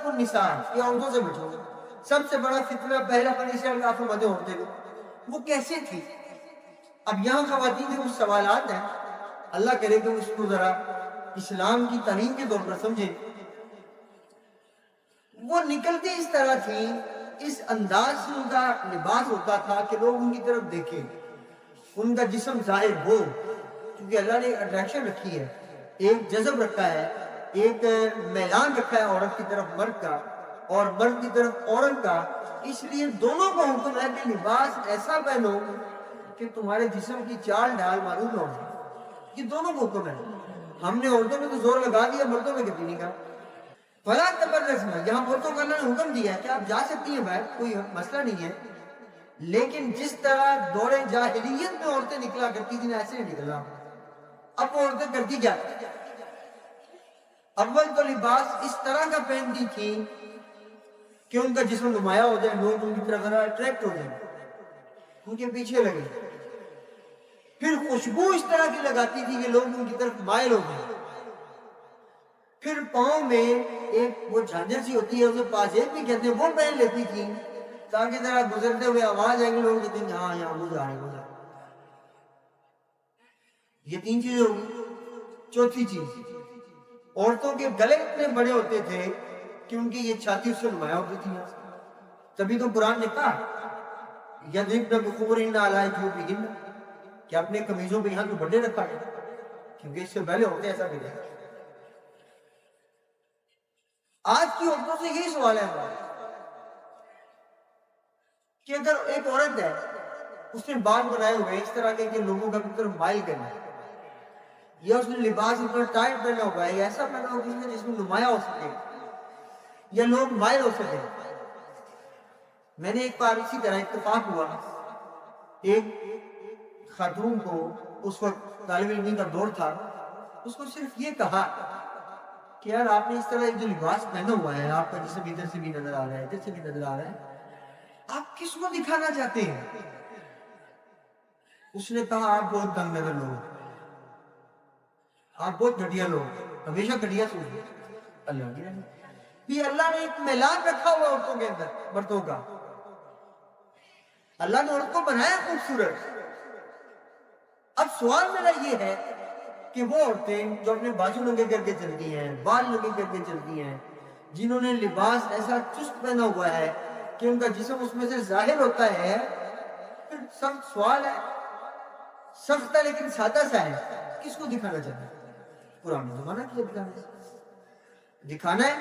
اتقوا النساء، یہ عورتوں سے بچو. سب سے بڑا فتنہ پہلا پریشان اللہ فرماتے ہیں عورتیں. وہ کیسے تھی؟ اب یہاں خواتین کے کچھ سوالات ہیں، اللہ کرے کہ اس کو ذرا اسلام کی تعلیم کے طور پر سمجھیں. وہ نکلتی اس طرح تھی، اس انداز سے ان کا لباس ہوتا تھا کہ لوگ ان کی طرف دیکھیں، ان کا جسم ظاہر ہو، کیونکہ اللہ نے ایک اٹریکشن رکھی ہے، ایک جذب رکھا ہے، ایک میلان رکھا ہے عورت کی طرف مرد کا اور مرد کی طرف عورت کا. اس لیے دونوں کو حکم ہے کہ لباس ایسا پہنو کہ تمہارے جسم کی چال ڈھال معلوم نہ ہو. یہ دونوں کو حکم ہے. ہم نے عورتوں میں تو زور لگا دیا، مردوں میں کبھی نہیں کہا. فلا تبرجن، یہاں عورتوں کو اللہ نے حکم دیا ہے کہ آپ جا سکتی ہیں باہر، کوئی مسئلہ نہیں ہے، لیکن جس طرح دور جاہلیت میں عورتیں نکلا کرتی تھیں ایسے نہیں نکلنا. اب وہ عورتیں کرتی کیا؟ اول تو لباس اس طرح کا پہنتی تھی کہ ان کا جسم نمایاں ہو جائے، لوگ ان کی طرف ذرا اٹریکٹ ہو جائیں، ان کے پیچھے لگے. پھر خوشبو اس طرح کی لگاتی تھی کہ لوگ ان کی طرف مائل ہو گئے. پھر پاؤں میں ایک وہ جھانجر سی ہوتی ہے، اسے پاجیب بھی کہتے ہیں، وہ پہن لیتی تھی تاکہ ذرا گزرتے ہوئے آواز آئے گی، لوگ کہتے ہیں ہاں یہاں وہ جا رہے ہیں. یہ 3 چیزیں ہوگی. چوتھی چیز، عورتوں کے گلے اتنے بڑے ہوتے تھے کہ ان کی یہ چھاتی اس سے نمایاں ہوتی تھی. تبھی تو قرآن نے کہا یضربن بخمرہن علی جیوبہن، کہ اپنے قمیضوں پہ یہاں تو بڑے رکھا ہے، کیونکہ اس سے پہلے عورتیں ایسا کرتے ہیں. آج کی عورتوں سے یہی سوال ہے ہمارا کہ اگر ایک عورت ہے، اس نے بال بنائے ہوئے اس طرح کے کہ لوگوں کا اپنی طرف مائل کرنا ہے، یا اس نے لباس اتنا ٹائٹ پہنا ہوا ہے، یا ایسا پہنا ہوا جس میں جسم نمایاں ہو سکے یا لوگ مائل ہو سکے. میں نے ایک بار اسی طرح اتفاق ہوا، ایک خاتون کو، اس وقت طالب علمی کا دور تھا، اس کو صرف یہ کہا کہ یار آپ نے اس طرح جو لباس پہنا ہوا ہے، آپ کا جسم ادھر سے بھی نظر آ رہا ہے، ادھر سے بھی نظر آ رہا ہے، آپ کس کو دکھانا چاہتے ہیں؟ اس نے کہا آپ بہت تنگ نظر لوگ، آپ بہت گھٹیا لوگ، ہمیشہ گھٹیا سوچتے. اللہ کی رحمت، یہ اللہ نے ایک میلان رکھا ہوا عورتوں کے اندر، مردوں کا. اللہ نے عورت کو بنایا خوبصورت. اب سوال میرا یہ ہے کہ وہ عورتیں جو اپنے بازو ننگے کر کے چلتی ہیں، بال ننگے کر کے چلتی ہیں، جنہوں نے لباس ایسا چست پہنا ہوا ہے کہ ان کا جسم اس میں سے ظاہر ہوتا ہے، پھر سخت سوال ہے، سخت ہے لیکن سادہ سا ہے، کس کو دکھانا چاہتا ہے؟ قرآن نے تو منع کیا دکھانا ہے.